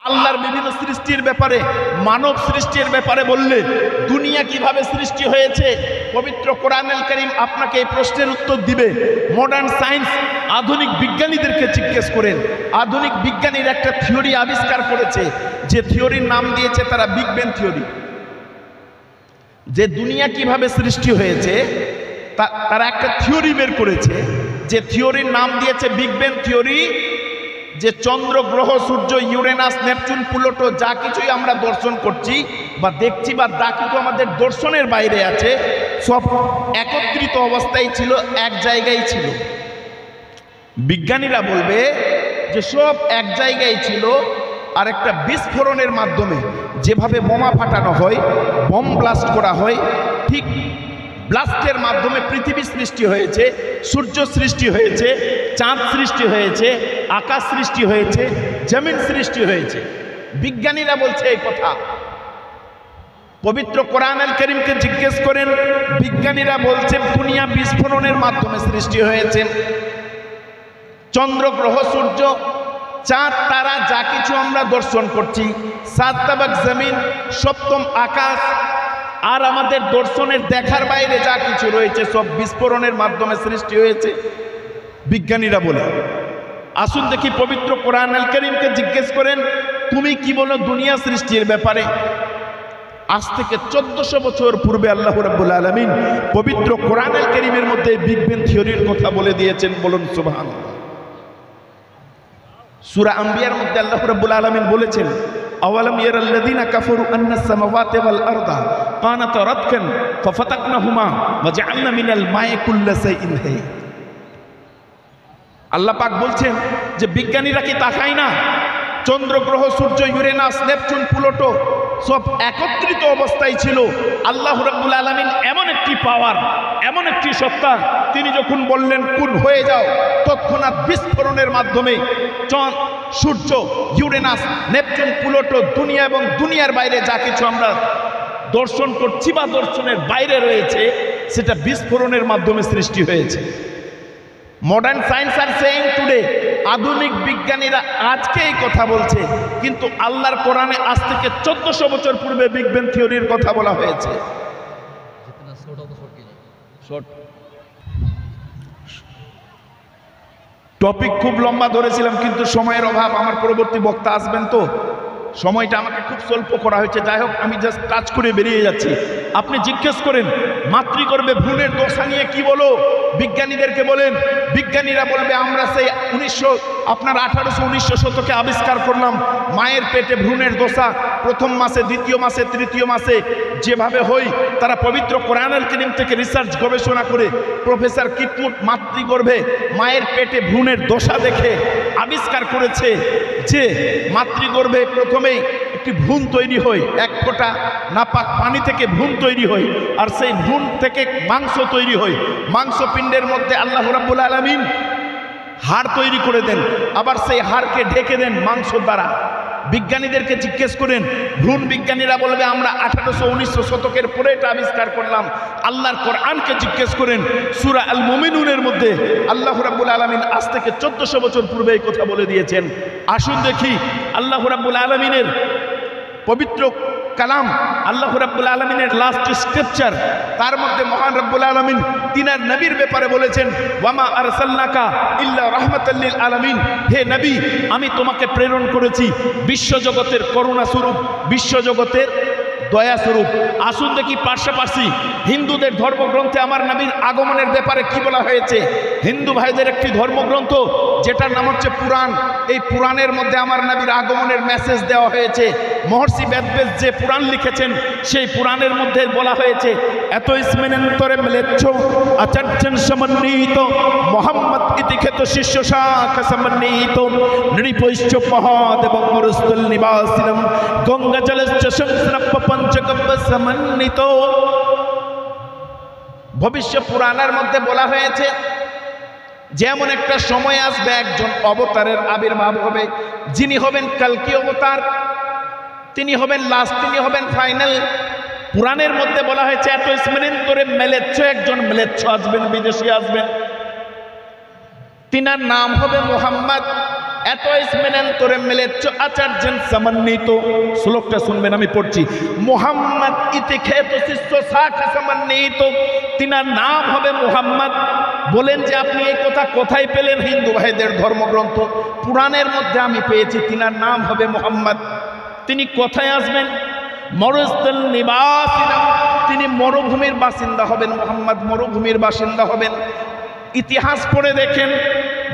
আল্লাহর বিভিন্ন সৃষ্টির ব্যাপারে, মানব সৃষ্টির ব্যাপারে বললে দুনিয়া কিভাবে সৃষ্টি হয়েছে, পবিত্র কোরআনুল কারীম আপনাকে এই প্রশ্নের উত্তর দিবে। মডার্ন সায়েন্স, আধুনিক বিজ্ঞানীদেরকে জিজ্ঞেস করেন। আধুনিক বিজ্ঞানীর একটা থিওরি আবিষ্কার করেছে, যে থিওরির নাম দিয়েছে তারা বিগ ব্যাং থিওরি। যে দুনিয়া কিভাবে সৃষ্টি হয়েছে তারা একটা থিওরি বের করেছে, যে থিওরির নাম দিয়েছে বিগ ব্যাং থিওরি। যে চন্দ্র, গ্রহ, সূর্য, ইউরেনাস, নেপচুন, প্লুটো যা কিছুই আমরা দর্শন করছি বা দেখছি বা যা কিছু আমাদের দর্শনের বাইরে আছে, সব একত্রিত অবস্থায় ছিল, এক জায়গায় ছিল। বিজ্ঞানীরা বলবে যে সব এক জায়গায় ছিল, আর একটা বিস্ফোরণের মাধ্যমে যেভাবে বোমা ফাটানো হয়, বম ব্লাস্ট করা হয়, ঠিক ব্লাস্টের মাধ্যমে পৃথিবী সৃষ্টি হয়েছে, সূর্য সৃষ্টি হয়েছে, চাঁদ সৃষ্টি হয়েছে, আকাশ সৃষ্টি হয়েছে, জমিন সৃষ্টি হয়েছে। বিজ্ঞানীরা বলছে এই কথা। পবিত্র কোরআনুল কারীমকে জিজ্ঞেস করেন, বিজ্ঞানীরা বলছে দুনিয়া বিস্ফোরণের মাধ্যমে সৃষ্টি হয়েছে। চন্দ্র, গ্রহ, সূর্য, চাঁদ, তারা যা কিছু আমরা দর্শন করছি, সাত তাবাক জমিন, সপ্তম আকাশ, আর আমাদের দর্শনের দেখার বাইরে যা কিছু রয়েছে, সব বিস্ফোরণের মাধ্যমে সৃষ্টি হয়েছে। বিজ্ঞানীরা বলে। আসুন দেখি পবিত্র কোরআনুল কারীমকে জিজ্ঞেস করেন, তুমি কি বলো দুনিয়া সৃষ্টির ব্যাপারে। আজ থেকে 1400 বছর পূর্বে আল্লাহ রাব্বুল আলামিন পবিত্র কোরআনুল কারীমের মধ্যে বিগ ব্যাং থিওরির কথা বলে দিয়েছেন। বলুন সুবহানাল্লাহ। সূরা আম্বিয়ার মধ্যে আল্লাহ রাব্বুল আলামিন বলেছেন, আওয়ালাম ইয়ারাল্লাযীনা কাফারু আন্নাস সামাওয়াতি ওয়াল আরদা কানাতা রাতকান ফাফাতাকনাহুমা ওয়া জাআলনা মিনাল মা'i কুল্লা শাইইন হাই। আল্লাহ পাক বলছেন যে বিজ্ঞানীরা কি তাকায় না, চন্দ্র, গ্রহ, সূর্য, ইউরেনাস, নেপচুন, প্লুটো সব একত্রিত অবস্থায় ছিল। আল্লাহ রাব্বুল আলামিন এমন একটি পাওয়ার, এমন একটি সত্তা, তিনি যখন বললেন কুন হয়ে যাও, তৎক্ষণাৎ বিস্ফোরণের মাধ্যমে চাঁদ, সূর্য, ইউরেনাস, নেপচুন, প্লুটো, দুনিয়া এবং দুনিয়ার বাইরে যা কিছু আমরা দর্শন করছি বা দর্শনের বাইরে রয়েছে, সেটা বিস্ফোরণের মাধ্যমে সৃষ্টি হয়েছে। Modern science are saying today, আধুনিক বিজ্ঞানীরা আজকে এই কথা বলছে, কিন্তু আল্লাহর কোরআনে আজ থেকে 1400 বছর পূর্বে বিগ ব্যাং থিওরির কথা বলা হয়েছে। টপিক খুব লম্বা ধরেছিলাম, কিন্তু সময়ের অভাব, আমার পরবর্তী বক্তা আসবেন, তো সময়টা আমাকে খুব স্বল্প করা হয়েছে। যাই হোক, আমি জাস্ট টাচ করে বেরিয়ে যাচ্ছি। আপনি জিজ্ঞেস করেন মাতৃগর্ভে ভ্রূণের দশা নিয়ে কি বলো, বিজ্ঞানীদেরকে বলেন, বিজ্ঞানীরা বলবে আমরা সেই 1800-1900 শতকে আবিষ্কার করলাম মায়ের পেটে ভ্রূণের দশা, প্রথম মাসে, দ্বিতীয় মাসে, তৃতীয় মাসে যেভাবে হয়, তারা পবিত্র কোরআনুল কারীম থেকে রিসার্চ গবেষণা করে প্রফেসর কিটমুট মাতৃগর্ভে মায়ের পেটে ভ্রূণের দশা দেখে আবিষ্কার করেছে যে মাতৃগর্ভে প্রথমেই একটি ভ্রূণ তৈরি হয়, এক ফোঁটা নাপাক পানি থেকে ভ্রূণ তৈরি হয়, আর সেই ভ্রূণ থেকে মাংস তৈরি হয়। মাংসপিণ্ডের মধ্যে আল্লাহ রাব্বুল আলামিন হাড় তৈরি করে দেন, আবার সেই হাড়কে ঢেকে দেন মাংস দ্বারা। বিজ্ঞানীদেরকে জিজ্ঞেস করেন, ভ্রূণ বিজ্ঞানীরা বলবে আমরা 1800-1900 শতকের পরে এটা আবিষ্কার করলাম। আল্লাহর কোরআনকে জিজ্ঞেস করেন, সূরা আল মুমিনুনের মধ্যে আল্লাহ রাব্বুল আলামিন আজ থেকে 1400 বছর পূর্বে এই কথা বলে দিয়েছেন। আসুন দেখি আল্লাহ রাব্বুল আলামিনের পবিত্র কালাম, আল্লাহ রাব্বুল আলামিনের লাস্ট স্ক্রিপচার, তার মধ্যে মহান রাব্বুল আলামিন তিনার নবীর ব্যাপারে বলেছেন, ওয়ামা আরসালনাকা ইল্লা রাহমাতাল লিল আলামিন, হে নবী আমি তোমাকে প্রেরণ করেছি বিশ্বজগতের করুণা স্বরূপ, বিশ্বজগতের দয়া স্বরূপ। আসুন দেখি পাশাপাশি হিন্দুদের ধর্মগ্রন্থে আমার নবীর আগমনের ব্যাপারে কি বলা হয়েছে। হিন্দু ভাইদের একটি ধর্মগ্রন্থ যেটার নাম হচ্ছে পুরাণ, এই পুরাণের মধ্যে আমার নবীর আগমনের মেসেজ দেওয়া হয়েছে। মহর্ষি বেদব্যাস যে পুরাণ লিখেছেন, সেই পুরাণের মধ্যে বলা হয়েছে, এত ইসমেনেন্তরে মিলেচ্ছ আচার্যন সমন্বিত মোহাম্মদ ইতিখ্যাত শিষ্য শাখা সমন্বিত নৃপৈশ্চ মহাদেব মরুস্থল নিবাসিনম গঙ্গা জলশ্চ সংস্রব্য পঞ্চগব্য সমন্বিত। ভবিষ্য পুরাণের মধ্যে বলা হয়েছে যেমন একটা সময় আসবে, একজন অবতারের আবির্ভাব হবে, যিনি হবেন কল্কি অবতার, তিনি হবেন লাস্ট, তিনি হবেন ফাইনাল। পুরাণের মধ্যে বলা হয়েছে এত স্মরণ করে মেলেচ্ছ, একজন মেলেচ্ছ আসবেন, বিদেশি আসবেন, তিনার নাম হবে মুহাম্মদ। এত ইসমেনান্তরে মিলেছ আচার্যেন সমন্বিত। শ্লোকটা শুনবেন, আমি পড়ছি। মুহাম্মদ ইতি খেত শিষ্য শাখা সমন্বিত। তিনার নাম হবে মুহাম্মদ। বলেন যে আপনি এই কথা কোথায় পেলেন? হিন্দু ভাইদের ধর্মগ্রন্থ পুরাণের মধ্যে আমি পেয়েছি। তিনার নাম হবে মুহাম্মদ। তিনি কোথায় আসবেন? মরুস্থল নিবাসিনা, তিনি মরুভূমির বাসিন্দা হবেন। মুহাম্মদ মরুভূমির বাসিন্দা হবেন। ইতিহাস পড়ে দেখেন,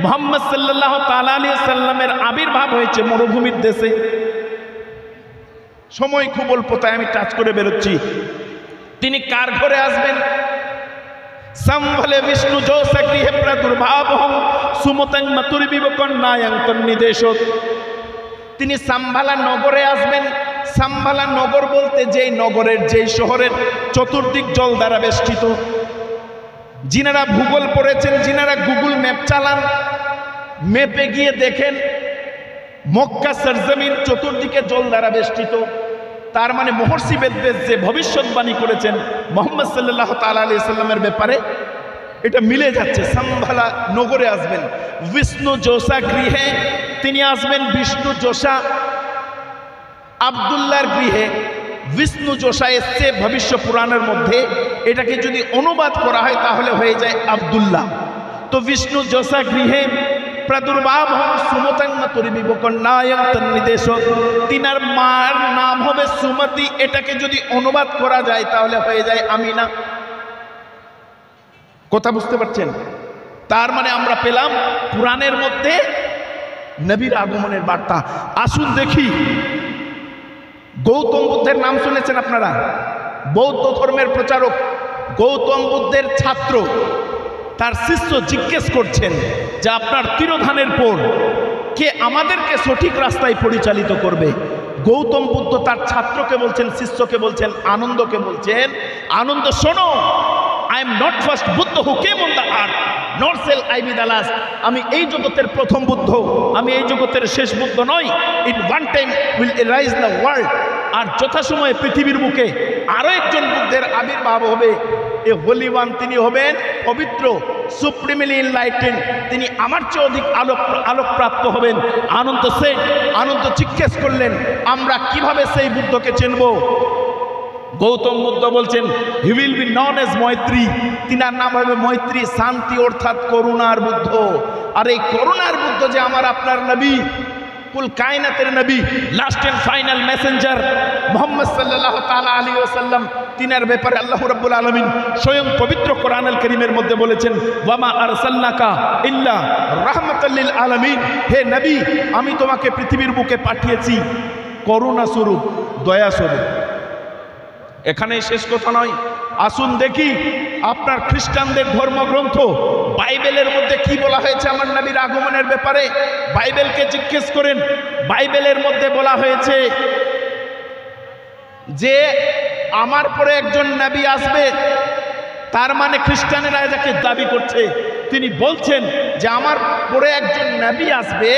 মুহাম্মদ সাল্লাল্লাহু তাআলা আলাইহি সাল্লামের আবির্ভাব হয়েছে মরুভূমির দেশে। সময় খুব অল্প, তাই আমি টাচ করে বেরোচ্ছি। তিনি কার ঘরে আসবেন? সম্ভলে বিষ্ণু যোসা গৃহে প্রাদুর্ভাব সুমতং মতুর্বিব কন্যায়ং তন্নিদেশ। তিনি সাম্ভালা নগরে আসবেন। সাম্ভালা নগর বলতে যেই নগরের, যেই শহরের চতুর্দিক জল দ্বারা বেষ্টিত। যিনারা ভূগোল পড়েছেন, যিনারা গুগল ম্যাপ চালান, ম্যাপে গিয়ে দেখেন মক্কা সরজমিন চতুর্দিকে জল দ্বারা বেষ্টিত। তার মানে মহর্ষি বেদব্যাস যে ভবিষ্যৎবাণী করেছেন মুহাম্মদ সাল্লাল্লাহু তাআলা আলাইহি সাল্লামের ব্যাপারে, এটা মিলে যাচ্ছে। সাম্ভালা নগরে আসবেন। বিষ্ণু যোসা গৃহে, তিনি আসবেন বিষ্ণু যোসা আব্দুল্লাহর গৃহে। বিষ্ণু যোসা এসছে ভবিষ্য পুরাণের মধ্যে, এটাকে যদি অনুবাদ করা হয় তাহলে হয়ে যায় আব্দুল্লাহ। তো বিষ্ণু যোসা গৃহে প্রাদুর্ভাব সুমতাং মতুর্বিব কন্যায়ং তন্নিদেশ। তিনার মার নাম হবে সুমতি, এটাকে যদি অনুবাদ করা যায় তাহলে হয়ে যায় আমিনা। কথা বুঝতে পারছেন? তার মানে আমরা পেলাম পুরাণের মধ্যে নবীর আগমনের বার্তা। আসুন দেখি, গৌতম বুদ্ধের নাম শুনেছেন আপনারা? বৌদ্ধ ধর্মের প্রচারক, গৌতম বুদ্ধের ছাত্র, তার শিষ্য জিজ্ঞেস করছেন যে আপনার তিরোধানের পর কে আমাদেরকে সঠিক রাস্তায় পরিচালিত করবে? গৌতম বুদ্ধ তার ছাত্রকে বলছেন, শিষ্যকে বলছেন, আনন্দকে বলছেন, আনন্দ শোনো, I am not first Buddha who came on the earth not shall I be the last. আমি এই জগতের প্রথম বুদ্ধ, আমি এই জগতের শেষ বুদ্ধ নই। In one time will arise the world. আর যথাসময়ে পৃথিবীর বুকে আরো একজন বুদ্ধের আবির্ভাব হবে। এ হোলি ওয়ান, তিনি হবেন পবিত্র, সুপ্রিমলি এনলাইটেন্ড, তিনি আমার চেয়ে অধিক আলোকপ্রাপ্ত হবেন। আনন্দ জিজ্ঞেস করলেন আমরা কিভাবে সেই বুদ্ধকে চিনব? গৌতম বুদ্ধ বলছেন he will be known as মৈত্রী। তিনার নাম হবে মৈত্রী, শান্তি অর্থাৎ করুণার বুদ্ধ। আর এই করুণার বুদ্ধ যে আমার আপনার নবী, কুল কায়নাতের নবী, last and final messenger Muhammad সাল্লাল্লাহু তাআলা আলাইহি ওয়াসাল্লাম, তিনার ব্যাপারে আল্লাহ রাব্বুল আলামিন স্বয়ং পবিত্র কোরআনুল কারীমের মধ্যে বলেছেন ওয়ামা আরসালনাকা ইল্লা রাহমাতাল লিল আলামিন। হে নবী, আমি তোমাকে পৃথিবীর বুকে পাঠিয়েছি করুণা স্বরূপ, দয়া স্বরূপ। এখানেই শেষ কথা নয়। আসুন দেখি আপনার খ্রিস্টানদের ধর্মগ্রন্থ বাইবেলের মধ্যে কি বলা হয়েছে আমার নবীর আগমনের ব্যাপারে। বাইবেলকে জিজ্ঞেস করেন, বাইবেলের মধ্যে বলা হয়েছে যে আমার পরে একজন নবী আসবে। তার মানে খ্রিস্টানেরা যাকে দাবি করছে, তিনি বলছেন যে আমার পরে একজন নবী আসবে,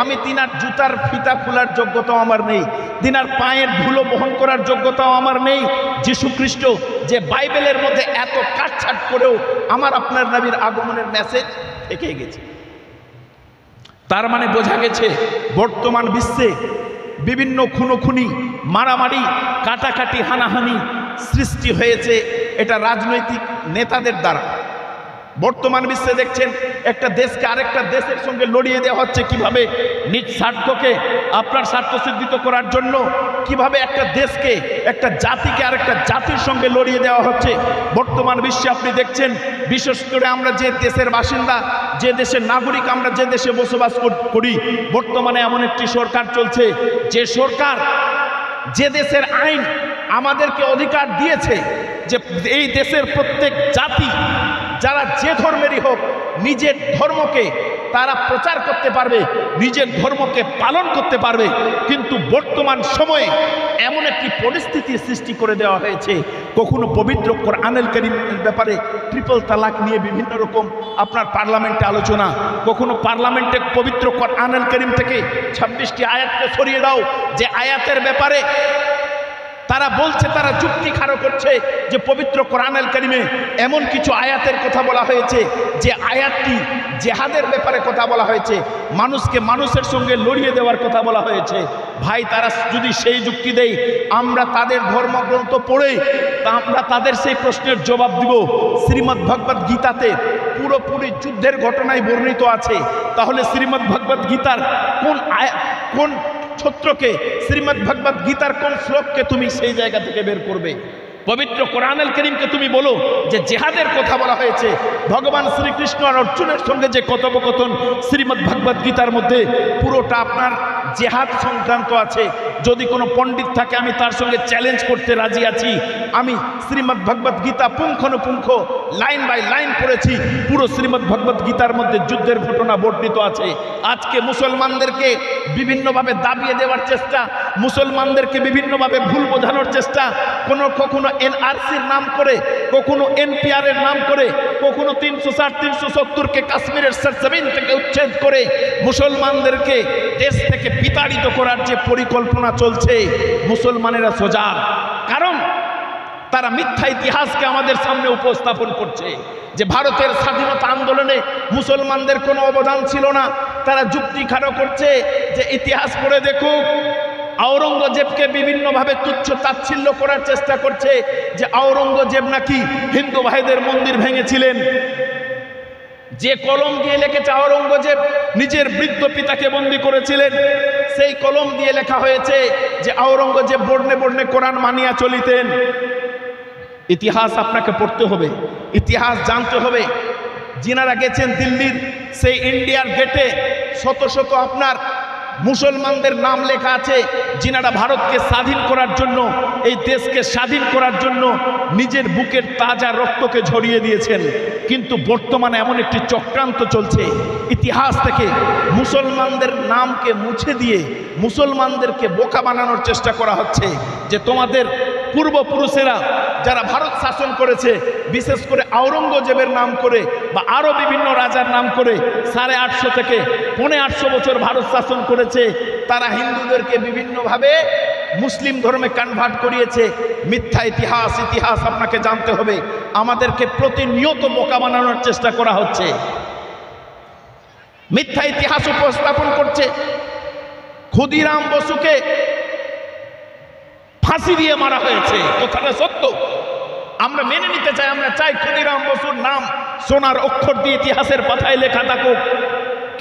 আমি তিনার জুতার ফিতা খোলার যোগ্যতাও আমার নেই, তিনার পায়ের ধুলো বহন করার যোগ্যতাও আমার নেই। যীশু খ্রিস্ট যে বাইবেলের মধ্যে এত কাটছাট করেও আমার আপনার নবীর আগমনের মেসেজ থেকে গেছে। তার মানে বোঝা গেছে বর্তমান বিশ্বে বিভিন্ন খুনোখুনি, মারামারি, কাটাকাটি, হানাহানি সৃষ্টি হয়েছে, এটা রাজনৈতিক নেতাদের দ্বারা। বর্তমান বিশ্বে দেখছেন একটা দেশকে আরেকটা দেশের সঙ্গে লড়িয়ে দেওয়া হচ্ছে, কিভাবে নিজ স্বার্থকে আপনার স্বার্থ সিদ্ধিত করার জন্য, কিভাবে একটা দেশকে, একটা জাতিকে আরেকটা জাতির সঙ্গে লড়িয়ে দেওয়া হচ্ছে। বর্তমান বিশ্বে আপনি দেখছেন, বিশেষ করে আমরা যে দেশের বাসিন্দা, যে দেশের নাগরিক, আমরা যে দেশে বসবাস করি, বর্তমানে এমন একটি সরকার চলছে, যে সরকার, যে দেশের আইন আমাদেরকে অধিকার দিয়েছে যে এই দেশের প্রত্যেক জাতি, যারা যে ধর্মেরই হোক, নিজের ধর্মকে তারা প্রচার করতে পারবে, নিজের ধর্মকে পালন করতে পারবে। কিন্তু বর্তমান সময়ে এমন একটি পরিস্থিতি সৃষ্টি করে দেওয়া হয়েছে, কখনো পবিত্র কোরআনুল কারীমের ব্যাপারে ট্রিপল তালাক নিয়ে বিভিন্ন রকম আপনার পার্লামেন্টে আলোচনা, কখনো পার্লামেন্টে পবিত্র কোরআনুল কারীম থেকে 26টি আয়াতকে সরিয়ে দাও, যে আয়াতের ব্যাপারে তারা বলছে, তারা যুক্তি খাড়ো করছে যে পবিত্র কোরআনুল কারীমে এমন কিছু আয়াতের কথা বলা হয়েছে যে আয়াতটি জিহাদের ব্যাপারে কথা বলা হয়েছে, মানুষকে মানুষের সঙ্গে লড়িয়ে দেওয়ার কথা বলা হয়েছে। ভাই, তারা যদি সেই যুক্তি দেয়, আমরা তাদের ধর্মগ্রন্থ পড়ে আমরা তাদের সেই প্রশ্নের জবাব দিব। শ্রীমদ্ ভগবদ গীতাতে পুরোপুরি যুদ্ধের ঘটনায় বর্ণিত আছে। তাহলে শ্রীমদ্ ভগবদ গীতার কোন ছত্রকে, শ্রীমদ্ ভগবদ গীতার কোন শ্লোককে তুমি সেই জায়গা থেকে বের করবে? পবিত্র কোরআনুল কারীমকে তুমি বলো যে জিহাদের কথা বলা হয়েছে। ভগবান শ্রীকৃষ্ণ আর অর্জুনের সঙ্গে যে কথোপকথন শ্রীমদ্ ভগবদ গীতার মধ্যে, পুরোটা আপনার জিহাদ সংক্রান্ত আছে। যদি কোনো পণ্ডিত থাকে আমি তার সঙ্গে চ্যালেঞ্জ করতে রাজি আছি। আমি শ্রীমদ্ ভগবদ গীতা পুঙ্খানুপুঙ্খ লাইন বাই লাইন পড়েছি। পুরো শ্রীমদ্ ভগবদ গীতার মধ্যে যুদ্ধের ঘটনা বর্ণিত আছে। আজকে মুসলমানদেরকে বিভিন্নভাবে দাবিয়ে দেওয়ার চেষ্টা, মুসলমানদেরকে বিভিন্নভাবে ভুল বোঝানোর চেষ্টা, কখনো এনআরসির নাম করে, কখনো এনপিআর এর নাম করে, কখনো 360 370কে কাশ্মীরের সরজমিন থেকে উচ্ছেদ করে মুসলমানদেরকে দেশ থেকে বিতাড়িত করার যে পরিকল্পনা চলছে, মুসলমানেরা সজাগ। কারণ তারা মিথ্যা ইতিহাসকে আমাদের সামনে উপস্থাপন করছে যে ভারতের স্বাধীনতা আন্দোলনে মুসলমানদের কোনো অবদান ছিল না। তারা যুক্তি খাড়ো করছে যে ইতিহাস পড়ে দেখুক। আওরঙ্গজেবকে বিভিন্নভাবে তুচ্ছ তাচ্ছিল্য করার চেষ্টা করছে যে আওরঙ্গজেব নাকি হিন্দু ভাইদের মন্দির ভেঙেছিলেন। যে কলম দিয়ে লিখেছে আওরঙ্গজেব নিজের বৃদ্ধ পিতাকে বন্দী করেছিলেন, সেই কলম দিয়ে লেখা হয়েছে যে আওরঙ্গজেব বর্ণে বর্ণে কোরআন মানিয়া চলিতেন। ইতিহাস আপনাকে পড়তে হবে, ইতিহাস জানতে হবে। যিনারা গেছেন দিল্লির সেই ইন্ডিয়ার গেটে শত শত আপনার মুসলমানদের নাম লেখা আছে, যিনারা ভারতকে স্বাধীন করার জন্য, এই দেশকে স্বাধীন করার জন্য নিজের বুকের তাজা রক্তকে ঝরিয়ে দিয়েছেন। কিন্তু বর্তমানে এমন একটি চক্রান্ত চলছে, ইতিহাস থেকে মুসলমানদের নামকে মুছে দিয়ে মুসলমানদেরকে বোকা বানানোর চেষ্টা করা হচ্ছে যে তোমাদের পূর্বপুরুষেরা যারা ভারত শাসন করেছে, বিশেষ করে আওরঙ্গজেবের নাম করে বা আরও বিভিন্ন রাজার নাম করে 850 থেকে 850 বছর ভারত শাসন করেছে, তারা হিন্দুদেরকে বিভিন্নভাবে মুসলিম ধর্মে কনভার্ট করিয়েছে। মিথ্যা ইতিহাস, ইতিহাস আপনাকে জানতে হবে। আমাদেরকে প্রতিনিয়ত বোকা বানানোর চেষ্টা করা হচ্ছে, মিথ্যা ইতিহাস উপস্থাপন করছে। ক্ষুদিরাম বসুকে ফাঁসি দিয়ে মারা হয়েছে, কথাটা সত্য, আমরা মেনে নিতে চাই। আমরা চাই ক্ষুদিরাম বসুর নাম সোনার অক্ষর দিয়ে ইতিহাসের পাতায় লেখা থাকুক।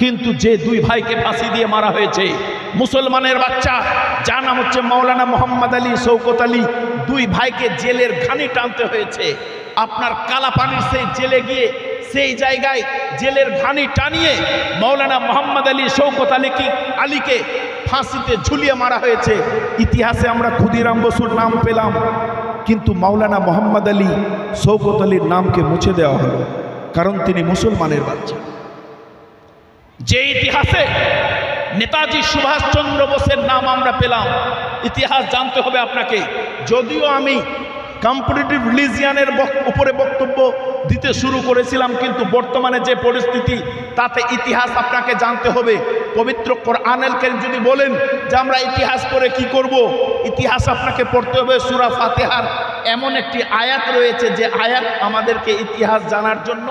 কিন্তু যে দুই ভাইকে ফাঁসি দিয়ে মারা হয়েছে, মুসলমানের বাচ্চা যার নাম হচ্ছে মাওলানা মোহাম্মদ আলী, শওকত আলী, দুই ভাইকে জেলের ঘানি টানতে হয়েছে। আপনার কালাপানির সেই জেলে গিয়ে সেই জায়গায় জেলের ঘানি টানিয়ে মাওলানা মোহাম্মদ আলী, শওকত আলীকে ফাঁসিতে ঝুলিয়ে মারা হয়েছে। ইতিহাসে আমরা ক্ষুদিরাম বসুর নাম পেলাম, কিন্তু মাওলানা মোহাম্মদ আলী, শওকত আলীর নামকে মুছে দেওয়া হলো, কারণ তিনি মুসলমানের বাচ্চা। যে ইতিহাসে নেতাজি সুভাষচন্দ্র বোসের নাম আমরা পেলাম, ইতিহাস জানতে হবে আপনাকে। যদিও আমি কম্পারেটিভ রিলিজিয়ানের উপরে বক্তব্য দিতে শুরু করেছিলাম, কিন্তু বর্তমানে যে পরিস্থিতি তাতে ইতিহাস আপনাকে জানতে হবে। পবিত্র কোরআনুল কারীম যদি বলেন যে আমরা ইতিহাস পড়ে কি করব, ইতিহাস আপনাকে পড়তে হবে। সূরা ফাতিহার এমন একটি আয়াত রয়েছে যে আয়াত আমাদেরকে ইতিহাস জানার জন্য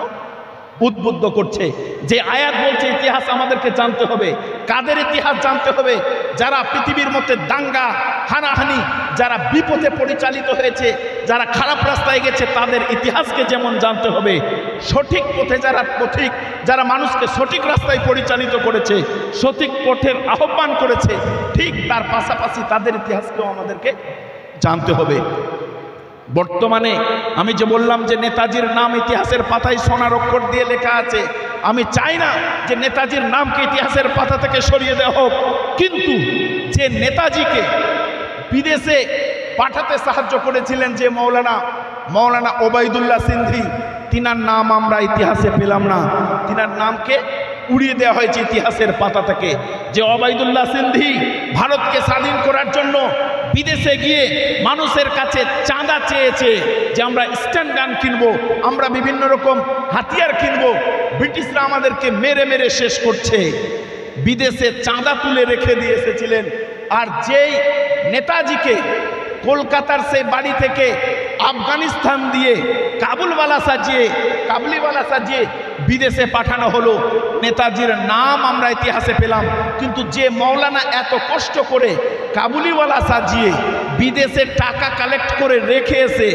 উদ্বুদ্ধ করছে, যে আয়াত বলছে ইতিহাস আমাদেরকে জানতে হবে। কাদের ইতিহাস জানতে হবে? যারা পৃথিবীর মধ্যে দাঙ্গা হানাহানি, যারা বিপথে পরিচালিত হয়েছে, যারা খারাপ রাস্তায় গেছে, তাদের ইতিহাসকে যেমন জানতে হবে, সঠিক পথে যারা পথিক, যারা মানুষকে সঠিক রাস্তায় পরিচালিত করেছে, সঠিক পথের আহ্বান করেছে, ঠিক তার পাশাপাশি তাদের ইতিহাসকেও আমাদেরকে জানতে হবে। বর্তমানে আমি যে বললাম যে নেতাজির নাম ইতিহাসের পাতায় সোনার অক্ষর দিয়ে লেখা আছে, আমি চাই না যে নেতাজির নামকে ইতিহাসের পাতা থেকে সরিয়ে দেওয়া হোক, কিন্তু যে নেতাজিকে বিদেশে পাঠাতে সাহায্য করেছিলেন যে মৌলানা ওবায়দুল্লাহ সিন্ধি, তিনার নাম আমরা ইতিহাসে পেলাম না। তিনার নামকে উড়িয়ে দেওয়া হয়েছে ইতিহাসের পাতা থেকে। যে ওবায়দুল্লাহ সিন্ধি ভারতকে স্বাধীন করার জন্য বিদেশে গিয়ে মানুষের কাছে চাঁদা চেয়েছে যে আমরা স্ট্যান্ড গান কিনবো, আমরা বিভিন্ন রকম হাতিয়ার কিনবো, ব্রিটিশরা আমাদেরকে মেরে মেরে শেষ করছে, বিদেশে চাঁদা তুলে রেখে দিয়ে এসেছিলেন। আর যেই নেতাজিকে কলকাতার সেই বাড়ি থেকে আফগানিস্তান দিয়ে কাবুলিওয়ালা সাজিয়ে বিদেশে পাঠানো হলো। নেতাজির নাম আমরা ইতিহাসে পেলাম, কিন্তু যে মৌলানা এত কষ্ট করে কাবুলিওয়ালা সাজিয়ে বিদেশে টাকা কালেক্ট করে রেখে এসে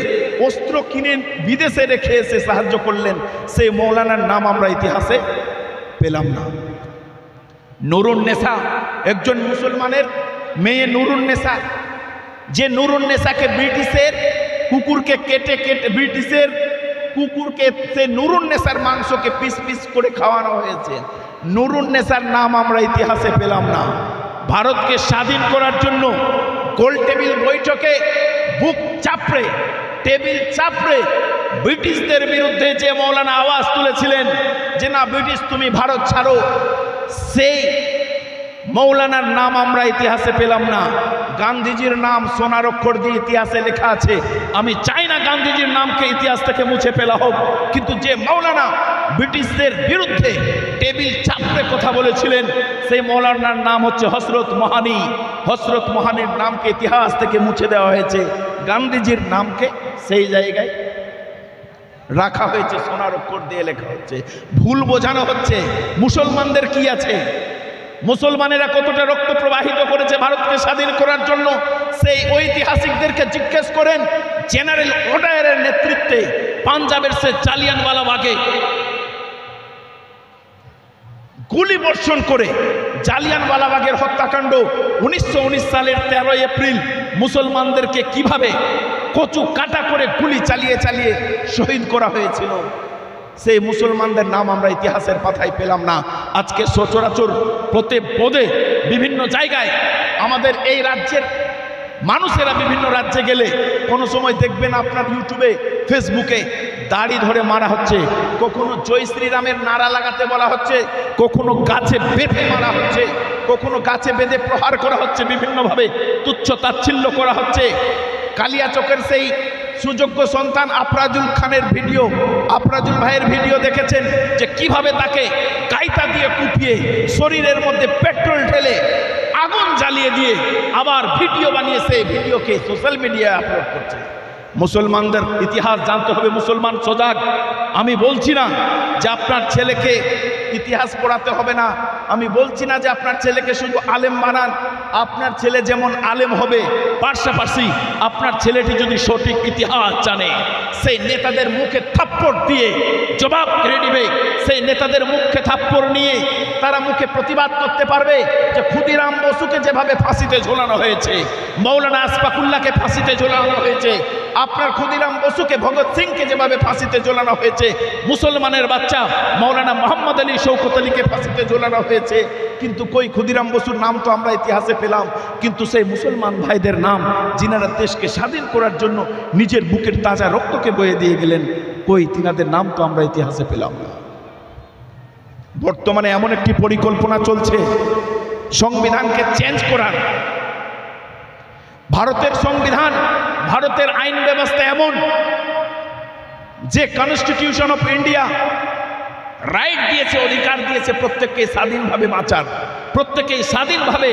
অস্ত্র কিনে বিদেশে রেখে এসে সাহায্য করলেন, সেই মৌলানার নাম আমরা ইতিহাসে পেলাম না। নুরুন্নেসা একজন মুসলমানের মেয়ে নুরুন্নেসা, যে নুরুন্নেসাকে ব্রিটিশের কুকুরকে কেটে ব্রিটিশের কুকুরকে সে নুরুন্নেসার মাংসকে পিস পিস করে খাওয়ানো হয়েছে। নুরুন্নেসার নাম আমরা ইতিহাসে পেলাম না। ভারতকে স্বাধীন করার জন্য গোল টেবিল বৈঠকে বুক চাপড়ে টেবিল চাপড়ে ব্রিটিশদের বিরুদ্ধে যে মৌলানা আওয়াজ তুলেছিলেন যে না ব্রিটিশ তুমি ভারত ছাড়ো, সেই মৌলানার নাম আমরা ইতিহাসে পেলাম না। গান্ধীজির নাম সোনার অক্ষর দিয়ে ইতিহাসে লেখা আছে। আমি চাই না গান্ধীজির নামকে ইতিহাস থেকে মুছে ফেলা হোক, কিন্তু যে মৌলানা ব্রিটিশদের বিরুদ্ধে টেবিল চাপড়ে কথা বলেছিলেন সেই মৌলানার নাম হচ্ছে হযরত মোহানি। হযরত মোহানির নামকে ইতিহাস থেকে মুছে দেওয়া হয়েছে, গান্ধীজির নামকে সেই জায়গায় রাখা হয়েছে, সোনার অক্ষর দিয়ে লেখা হচ্ছে। ভুল বোঝানো হচ্ছে। মুসলমানদের কি আছে? মুসলমানেরা কতটা রক্ত প্রবাহিত করেছে ভারতকে স্বাধীন করার জন্য, সেই ঐতিহাসিকদেরকে জিজ্ঞেস করেন। জেনারেল ওডায়ারের নেতৃত্বে পাঞ্জাবের সে জালিয়ানওয়ালাবাগে গুলি বর্ষণ করে জালিয়ানওয়ালাবাগের হত্যাকাণ্ড 1919 সালের 13 এপ্রিল মুসলমানদেরকে কিভাবে কচু কাটা করে গুলি চালিয়ে চালিয়ে শহীদ করা হয়েছিল, সেই মুসলমানদের নাম আমরা ইতিহাসের পাতায় পেলাম না। আজকে সচরাচর প্রতি পদে বিভিন্ন জায়গায় আমাদের এই রাজ্যের মানুষেরা বিভিন্ন রাজ্যে গেলে কোনো সময় দেখবেন আপনার ইউটিউবে ফেসবুকে দাড়ি ধরে মারা হচ্ছে, কখনো জয় শ্রীরামের নারা লাগাতে বলা হচ্ছে, কখনো গাছে বেঁধে মারা হচ্ছে, কখনো গাছে বেঁধে প্রহার করা হচ্ছে, বিভিন্নভাবে তুচ্ছ তাচ্ছিল্য করা হচ্ছে। কালিয়াচকের সেই সুযোগ্য সন্তান আফরাজুল খানের ভিডিও, আফরাজুল ভাইয়ের ভিডিও দেখেছেন যে কিভাবে তাকে কাইতা দিয়ে কুপিয়ে শরীরের মধ্যে পেট্রোল ঢেলে আগুন জ্বালিয়ে দিয়ে আবার ভিডিও বানিয়ে সেই ভিডিওকে সোশ্যাল মিডিয়ায় আপলোড করছে। মুসলমানদের ইতিহাস জানতে হবে, মুসলমান সজাগ। আমি বলছি না যে আপনার ছেলেকে ইতিহাস পড়াতে হবে না, আমি বলছি না যে আপনার ছেলেকে শুধু আলেম বানান। আপনার ছেলে যেমন আলেম হবে, পাশাপাশি আপনার ছেলেটি যদি সঠিক ইতিহাস জানে, সেই নেতাদের মুখে থাপ্পড় দিয়ে জবাব করে দিবে, সেই নেতাদের মুখে থাপ্পড় নিয়ে তারা মুখে প্রতিবাদ করতে পারবে যে ক্ষুদিরাম বসুকে যেভাবে ফাঁসিতে ঝোলানো হয়েছে, মৌলানা আশফাকুল্লাহকে ফাঁসিতে ঝোলানো হয়েছে, আপনার ক্ষুদিরাম বসুকে, ভগৎ সিংকে যেভাবে ফাঁসিতে ঝোলানো হয়েছে, মুসলমানের বাচ্চা মৌলানা মোহাম্মদ আলী শৌকত আলীকে ফাঁসিতে ঝোলানো হয়েছে। কিন্তু কই ক্ষুদিরাম বসুর নাম তো আমরা ইতিহাসে পেলাম, কিন্তু সেই মুসলমান ভাইদের নাম যিনারা দেশকে স্বাধীন করার জন্য নিজের বুকের তাজা রক্তকে বয়ে দিয়ে গেলেন, কই তিনাদের নাম তো আমরা ইতিহাসে পেলাম না। বর্তমানে এমন একটি পরিকল্পনা চলছে সংবিধানকে চেঞ্জ করার। ভারতের সংবিধান, ভারতের আইন ব্যবস্থা এমন যে কনস্টিটিউশন অফ ইন্ডিয়া রাইট দিয়েছে, অধিকার দিয়েছে প্রত্যেককে স্বাধীনভাবে বাঁচার, প্রত্যেকেই স্বাধীনভাবে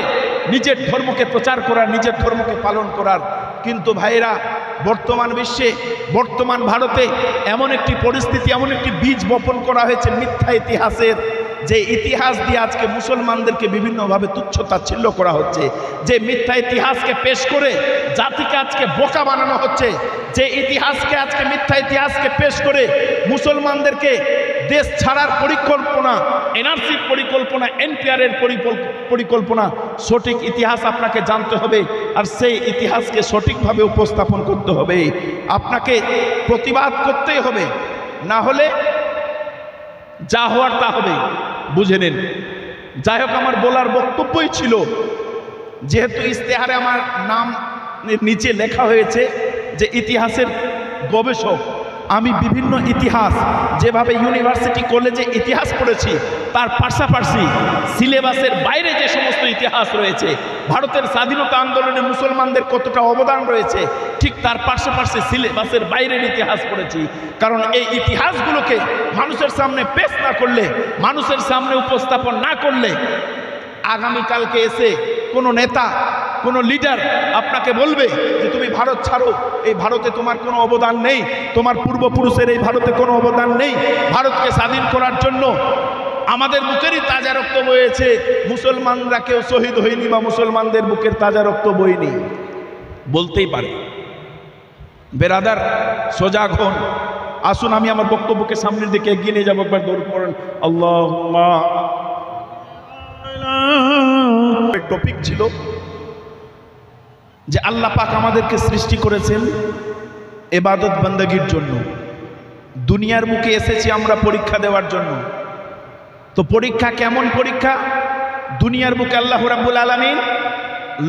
নিজের ধর্মকে প্রচার করার, নিজের ধর্মকে পালন করার। কিন্তু ভাইরা, বর্তমান বিশ্বে, বর্তমান ভারতে এমন একটি পরিস্থিতি, এমন একটি বীজ বপন করা হয়েছে মিথ্যা ইতিহাসের, যে ইতিহাস দিয়ে আজকে মুসলমানদেরকে বিভিন্নভাবে তুচ্ছ তাচ্ছিল্য করা হচ্ছে, যে মিথ্যা ইতিহাসকে পেশ করে জাতিকে আজকে বোকা বানানো হচ্ছে, যে ইতিহাসকে আজকে মিথ্যা ইতিহাসকে পেশ করে মুসলমানদেরকে দেশ ছাড়ার পরিকল্পনা, এনআরসির পরিকল্পনা, এনপিআরের পরিকল্পনা। সঠিক ইতিহাস আপনাকে জানতে হবে, আর সেই ইতিহাসকে সঠিকভাবে উপস্থাপন করতে হবে। আপনাকে প্রতিবাদ করতেই হবে, না হলে যা হওয়ার তা হবে। বুঝে নিন। যাই হোক, আমার বলার বক্তব্যই ছিল, যেহেতু ইশতেহারে আমার নাম নিচে লেখা হয়েছে যে ইতিহাসের গবেষক, আমি বিভিন্ন ইতিহাস যেভাবে ইউনিভার্সিটি কলেজে ইতিহাস পড়েছি, তার পাশাপাশি সিলেবাসের বাইরে যে সমস্ত ইতিহাস রয়েছে, ভারতের স্বাধীনতা আন্দোলনে মুসলমানদের কতটা অবদান রয়েছে, ঠিক তার পাশাপাশি সিলেবাসের বাইরের ইতিহাস পড়েছি। কারণ এই ইতিহাসগুলোকে মানুষের সামনে পেশ না করলে, মানুষের সামনে উপস্থাপন না করলে, আগামীকালকে এসে কোনো নেতা কোনো লিডার আপনাকে বলবে যে তুমি ভারত ছাড়ো, এই ভারতে তোমার কোনো অবদান নেই, তোমার পূর্বপুরুষের এই ভারতে কোনো অবদান নেই, ভারতকে স্বাধীন করার জন্য আমাদের বুকেরই তাজা রক্ত বয়েছে, মুসলমানরা কেউ শহীদ হয়নি বা মুসলমানদের বুকের তাজা রক্ত বইনি, বলতেই পারে। বেরাদার, সজাগ হন। আসুন আমি আমার বক্তব্যকে সামনের দিকে এগিয়ে নিয়ে যাবো। একবার দৌড় পড়েন আল্লাহুম্মা। টপিক ছিল যে আল্লাহ পাক আমাদেরকে সৃষ্টি করেছেন ইবাদত বন্দেগীর জন্য। দুনিয়ার মুখে এসেছি আমরা পরীক্ষা দেওয়ার জন্য। তো পরীক্ষা কেমন পরীক্ষা? দুনিয়ার বুকে আল্লাহ রাব্বুল আলামিন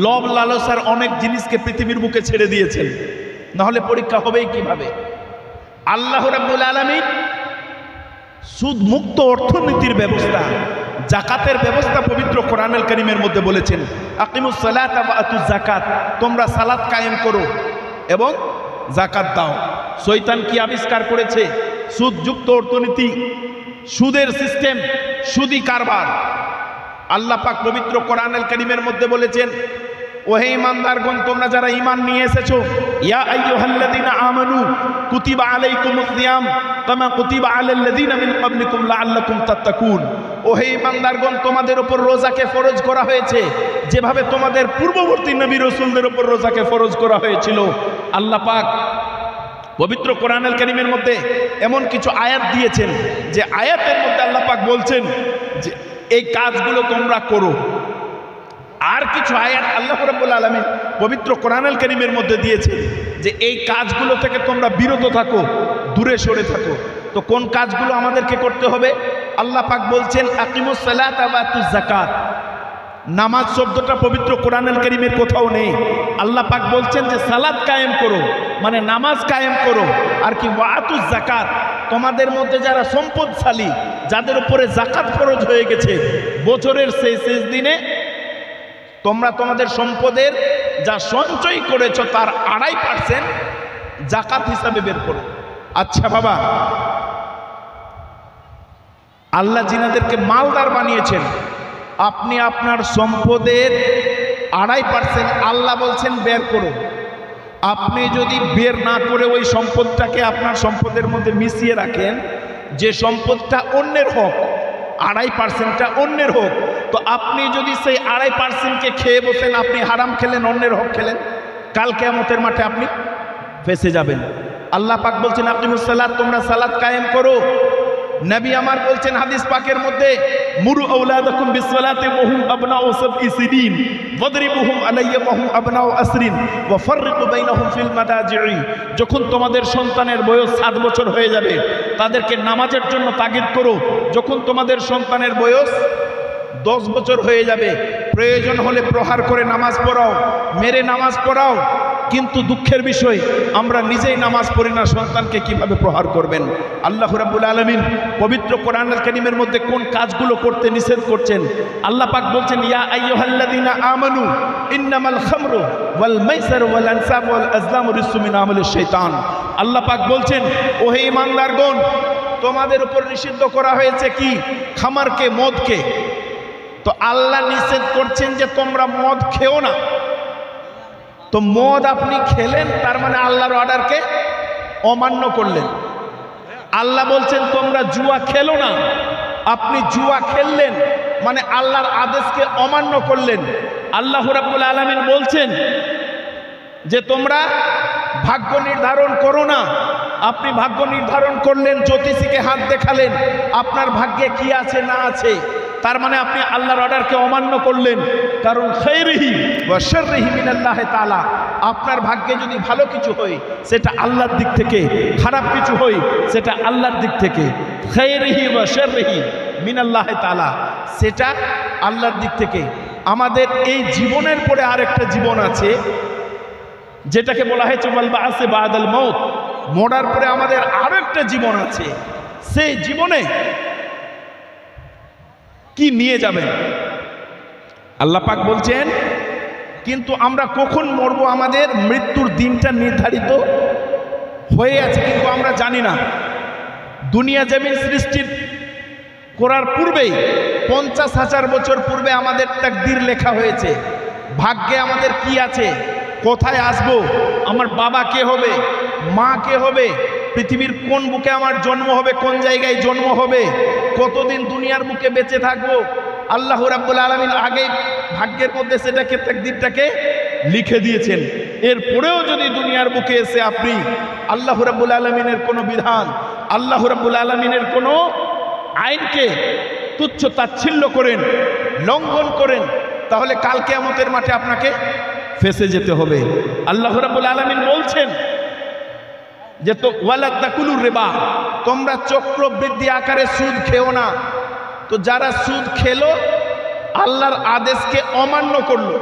লোভ লালসার অনেক জিনিসকে পৃথিবীর বুকে ছেড়ে দিয়েছেন, নাহলে পরীক্ষা হবেই কিভাবে? আল্লাহ রাব্বুল আলামিন সুদ মুক্ত অর্থনীতির ব্যবস্থা, জাকাতের ব্যবস্থা পবিত্র কোরআনুল কারীমের মধ্যে বলেছেন, আকিমুস সালাতা ওয়া আতুজ যাকাত, তোমরা সালাত কায়েম করো এবং যাকাত দাও। শয়তান কি আবিষ্কার করেছে? সুদযুক্ত অর্থনীতি, সুদের সিস্টেম, সুদি কারবার। আল্লাহ পাক পবিত্র কোরআনুল কারীমের মধ্যে বলেছেন, ওহে ঈমানদারগণ, তোমরা যারা ঈমান নিয়ে এসেছো, ইয়া আইয়ুহাল্লাযীনা আমানু কুতিবা আলাইকুমুস সিয়াম কামা কুতিবা আলাল্লাযীনা মিন ক্বাবলিকুম লাআল্লাকুম তাত্তাকুন। ওহে ঈমানদারগণ, তোমাদের উপর রোজাকে ফরজ করা হয়েছে যেভাবে তোমাদের পূর্ববর্তী নবী রাসূলদের উপর রোজাকে ফরজ করা হয়েছিল। আল্লাহ পাক পবিত্র কোরআনুল কারীমের মধ্যে এমন কিছু আয়াত দিয়েছেন যে আয়াতের মধ্যে আল্লাহ পাক বলছেন যে এই কাজগুলো তোমরা করো। আর কিছু আয়াত আল্লাহ রাব্বুল আলামিন পবিত্র কোরআনুল কারীমের মধ্যে দিয়েছেন যে এই কাজগুলো থেকে তোমরা বিরত থাকো, দূরে সরে থাকো। তো কোন কাজগুলো আমাদেরকে করতে হবে? আল্লাহ পাক বলছেন আকিমুস সালাতা ওয়া আতুজ যাকাত। নামাজ শব্দটা পবিত্র কোরআনুল কারীমের কোথাও নেই। আল্লাহ পাক বলছেন যে সালাত কায়েম করো, মানে নামাজ কায়েম করো। আর কি ওয়া আতুজ যাকাত, তোমাদের মধ্যে যারা সম্পদশালী, যাদের উপরে যাকাত ফরজ হয়ে গেছে, বছরের শেষ দিনে তোমরা তোমাদের সম্পদের যা সঞ্চয় করেছো তার 2.5% যাকাত হিসাবে বের করো। আচ্ছা বাবা, আল্লাহ জিনাদেরকে মালদার বানিয়েছেন, আপনি আপনার সম্পদের 2.5% আল্লাহ বলছেন বের করো। আপনি যদি বের না করে ওই সম্পদটাকে আপনার সম্পদের মধ্যে মিশিয়ে রাখেন, যে সম্পদটা অন্যের হোক, 2.5%টা অন্যের হোক, তো আপনি যদি সেই 2.5%কে খেয়ে বসেন, আপনি হারাম খেলেন, অন্যের হক খেলেন, কাল কিয়ামতের মাঠে আপনি ফেঁসে যাবেন। আল্লাহ পাক বলছেন আকিমুস সালাত, তোমরা সালাত কায়েম করো। নবী আমার বলছেন হাদিস পাকের মধ্যে, মুরু আওলাদাকুম বিসসালাতি ওয়া হুম আবনাউ সাবঈ সিনিন ওয়াদরিবুহুম আলাইয়া ওয়া হুম আবনাউ আসরিন ওয়া ফাররিকু বাইনাহুম ফিল মাদাজি'i। যখন তোমাদের সন্তানের বয়স 7 বছর হয়ে যাবে, তাদেরকে নামাজের জন্য তাগিদ করো। যখন তোমাদের সন্তানের বয়স 10 বছর হয়ে যাবে, প্রয়োজন হলে প্রহার করে নামাজ পড়াও, মেরে নামাজ পড়াও। কিন্তু দুঃখের বিষয়, আমরা নিজেই নামাজ পড়ি না, সন্তানকে কিভাবে প্রহার করবেন? আল্লাহ রাব্বুল আলামিন পবিত্র কোরআনুল কারীমের মধ্যে কোন কাজগুলো করতে নিষেধ করছেন? আল্লাহ পাক বলছেন, ইয়া আইয়ুহাল্লাযীনা আমানু ইন্নামাল খামরু ওয়াল মাইসিরু ওয়াল আনসাবু ওয়াল আজলামু রিজসুম মিন আমালিশ শাইতান। আল্লাহ পাক বলছেন, ওহে ঈমানদারগণ, তোমাদের উপর নিষিদ্ধ করা হয়েছে কি? খামারকে, মদকে। তো আল্লাহ নিষেধ করছেন যে তোমরা মদ খেও না। তো মদ আপনি খেলেন, তার মানে আল্লাহর অর্ডারকে অমান্য করলেন। আল্লাহ বলছেন তোমরা জুয়া খেলো না, আপনি জুয়া খেললেন, মানে আল্লাহর আদেশকে অমান্য করলেন। আল্লাহ রাব্বুল আলামিন বলছেন যে তোমরা ভাগ্য নির্ধারণ করো না, আপনি ভাগ্য নির্ধারণ করলেন, জ্যোতিষীকে হাত দেখালেন, আপনার ভাগ্যে কি আছে না আছে, তার মানে আপনি আল্লাহর অর্ডারকে অমান্য করলেন। কারণ খায়রিহি ওয়া শাররিহি মিনাল্লাহি তাআলা, আপনার ভাগ্যে যদি ভালো কিছু হয় সেটা আল্লাহর দিক থেকে, খারাপ কিছু হয় সেটা আল্লাহর দিক থেকে। খায়রিহি ওয়া শাররিহি মিনাল্লাহি তাআলা, সেটা আল্লাহর দিক থেকে। আমাদের এই জীবনের পরে আরেকটা জীবন আছে, যেটাকে বলা হয়েছে ওয়াল বা'সে বা'দাল মাউত, মরার পরে আমাদের আরো একটা জীবন আছে। সেই জীবনে কি নিয়ে যাবেন? আল্লাহ পাক বলছেন, কিন্তু আমরা কখন মরবো, আমাদের মৃত্যুর দিনটা নির্ধারিত হয়ে আছে, কিন্তু আমরা জানি না। দুনিয়া জমিন সৃষ্টির করার পূর্বেই 50,000 বছর পূর্বে আমাদের তাকদীর লেখা হয়েছে। ভাগ্যে আমাদের কি আছে, কোথায় আসব, আমার বাবা কে হবে, মা কে হবে, পৃথিবীর কোন বুকে আমার জন্ম হবে, কোন জায়গায় জন্ম হবে, কতদিন দুনিয়ার বুকে বেঁচে থাকবো, আল্লাহ রাব্বুল আলামিন আগেই ভাগ্যের মধ্যে সেটাকে তাকদীরটাকে লিখে দিয়েছেন। এরপরেও যদি দুনিয়ার বুকে এসে আপনি আল্লাহ রাব্বুল আলামিনের কোনো বিধান, আল্লাহ রাব্বুল আলামিনের কোনো আইনকে তুচ্ছ তাচ্ছিল্য করেন, লঙ্ঘন করেন, তাহলে কাল কিয়ামতের মাঠে আপনাকে ফেসে যেতে হবে। আল্লাহ রাব্বুল আলামিন বলছেন যে তো ওয়ালা তাকুলুর রিবা, তোমরা চক্রবৃদ্ধি আকারে সুদ খেও না। তো যারা সুদ খেলো আল্লাহর আদেশকে অমান্য করলো,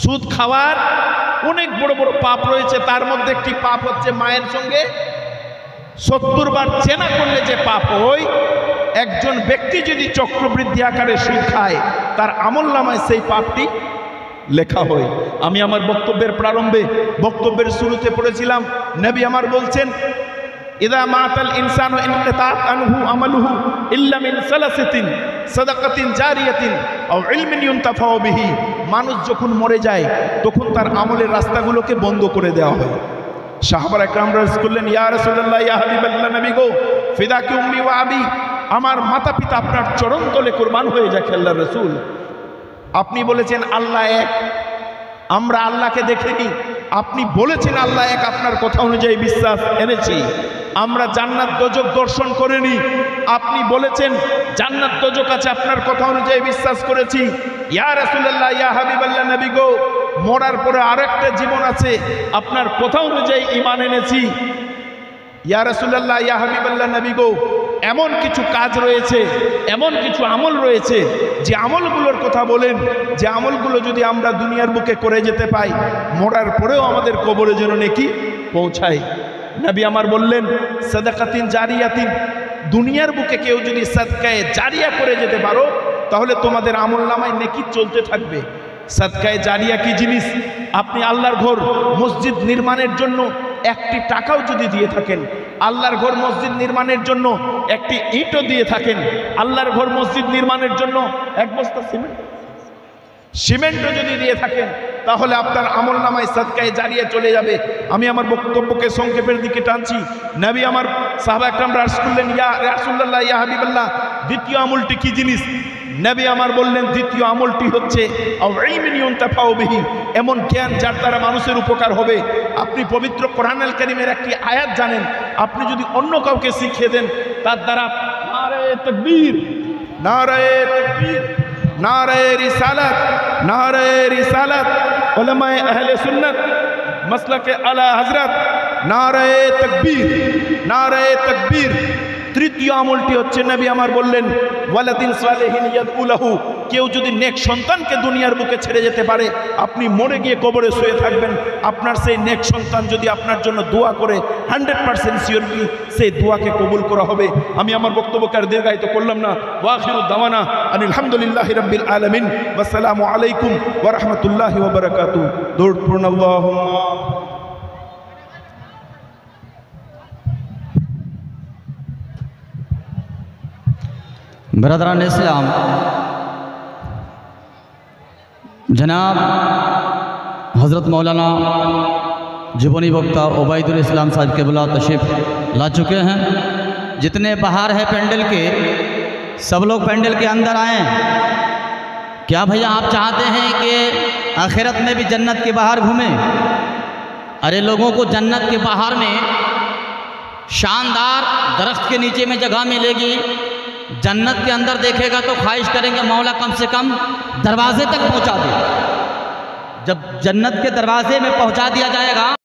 সুদ খাওয়ার অনেক বড় বড় পাপ রয়েছে, তার মধ্যে একটি পাপ হচ্ছে মায়ের সঙ্গে 70 বার চেনা করলে যে পাপ হয়, একজন ব্যক্তি যদি চক্রবৃদ্ধি আকারে সুদ খায় তার আমলনামায় সেই পাপটি লেখা হয়। আমি আমার বক্তব্যের প্রারম্ভে, বক্তব্যের শুরুতে পড়েছিলাম, নবী আমার বলছেন ইদা মাতাল ইনসানু ইনকাতাত আনহু আমালুহু ইল্লা মিন সালাসাতিন সাদাকাতিন জারিয়াতিন আও ইলমিন ইউনতাফাউ বিহি। মানুষ যখন মরে যায় তখন তার আমলের রাস্তাগুলোকে বন্ধ করে দেওয়া হয়। সাহাবায়ে কেরাম রাজ করলেন, ইয়া রাসূলুল্লাহ, ইয়া হাবিবাল্লাহ, নবী গো, ফিদাকি উম্মি ওয়া আবি, আমার মাতা পিতা আপনার চরণ তলে কুরবান হয়ে যাক আল্লাহর রাসূল। আপনি বলেছেন আল্লাহ এক, আমরা আল্লাহকে দেখিনি, আপনি বলেছেন আল্লাহ এক, আপনার কথা অনুযায়ী বিশ্বাস এনেছি। আমরা জান্নাত দোজখ দর্শন করিনি, আপনি বলেছেন জান্নাত দোজখ আছে, আপনার কথা অনুযায়ী বিশ্বাস করেছি। ইয়া রাসূলুল্লাহ, ইয়া হাবিবাল্লাহ, নবী গো, মরার পরে আরেকটা জীবন আছে, আপনার কথা অনুযায়ী ঈমান এনেছি। ইয়া রাসূলুল্লাহ, ইয়া হাবিবাল্লাহ, নবী গো, এমন কিছু কাজ রয়েছে, এমন কিছু আমল রয়েছে, যে আমলগুলোর কথা বলেন, যে আমলগুলো যদি আমরা দুনিয়ার বুকে করে যেতে পাই, মরার পরেও আমাদের কবরে যেন নেকি পৌঁছায়। নবী আমার বললেন সাদাকাতিন জারিয়াতিন, দুনিয়ার বুকে কেউ যদি সাদকায়ে জারিয়া করে যেতে পারো তাহলে তোমাদের আমলনামায় নেকি চলতে থাকবে। সাদকায়ে জারিয়া কি জিনিস? আপনি আল্লাহর ঘর মসজিদ নির্মাণের জন্য একটি টাকাও যদি দিয়ে থাকেন, আল্লাহর ঘর মসজিদ নির্মাণের জন্য একটি ইটও দিয়ে থাকেন, আল্লাহর ঘর মসজিদ নির্মাণের জন্য এক বস্তা সিমেন্টও যদি দিয়ে থাকেন, তাহলে আপনার আমলনামায় সাদকায়ে জারিয়া চলে যাবে। আমি আমার বক্তব্যকে সংক্ষেপের দিকে টানছি। নবী আমার সাহাবা একরাম রাজ করলেন, ইয়া রাসূলুল্লাহ, ইয়া হাবিবাল্লাহ, দ্বিতীয় আমলটি কি জিনিস? নবী আমার বললেন দ্বিতীয় আমলটি হচ্ছে আও ইলমিন ইউনতাফাউ বিহি, এমন জ্ঞান যার দ্বারা মানুষের উপকার হবে। আপনি পবিত্র কোরআনুল কারীমের একটি আয়াত জানেন, আপনি যদি অন্য কাউকে শিখিয়ে দেন, তার দ্বারা নারায়ে তাকবীর, নারায়ে তাকবীর, নারায়ে রিসালাত, নারায়ে রিসালাত, উলামায়ে আহলে সুন্নাত মাসলাকে আলা হযরত, নারায়ে তাকবীর, নারায়ে তাকবীর। তৃতীয় আমলটি হচ্ছে নবী আমার বললেন ওয়ালাদিন সালেহিন ইয়াদউ লাহু, কেউ যদি নেক সন্তানকে দুনিয়ার বুকে ছেড়ে যেতে পারে, আপনি মরে গিয়ে কবরে শুয়ে থাকবেন, আপনার সেই নেক সন্তান যদি আপনার জন্য দোয়া করে 100% সিওরলি সেই দোয়াকে কবুল করা হবে। আমি আমার বক্তব্যকে আর দীর্ঘায়িত করলাম না। ওয়াখিরু দাওয়ানা আনিল হামদুলিল্লাহি রাব্বিল আলামিন, ওয়াসসালামু আলাইকুম ওয়া রাহমাতুল্লাহি ওয়া বারাকাতুহু। দরুদ পড়ুন আল্লাহুম্মা। बरदरान इस्लाम, जनाब हज़रत मौलाना जीवनी वक्ता उबैदुल इस्लाम साहब के बुला तशरीफ़ ला चुके हैं। जितने बाहर हैं पेंडल के, सब लोग पेंडल के अंदर आएँ। क्या भैया आप चाहते हैं कि आखिरत में भी जन्नत के बाहर घूमें? अरे लोगों को जन्नत के बाहर में शानदार दरख्त के नीचे में जगह मिलेगी, जन्नत के अंदर देखेगा तो ख्वाहिश करेंगे मौला कम से कम दरवाजे तक पहुंचा दे। जब जन्नत के दरवाजे में पहुंचा दिया जाएगा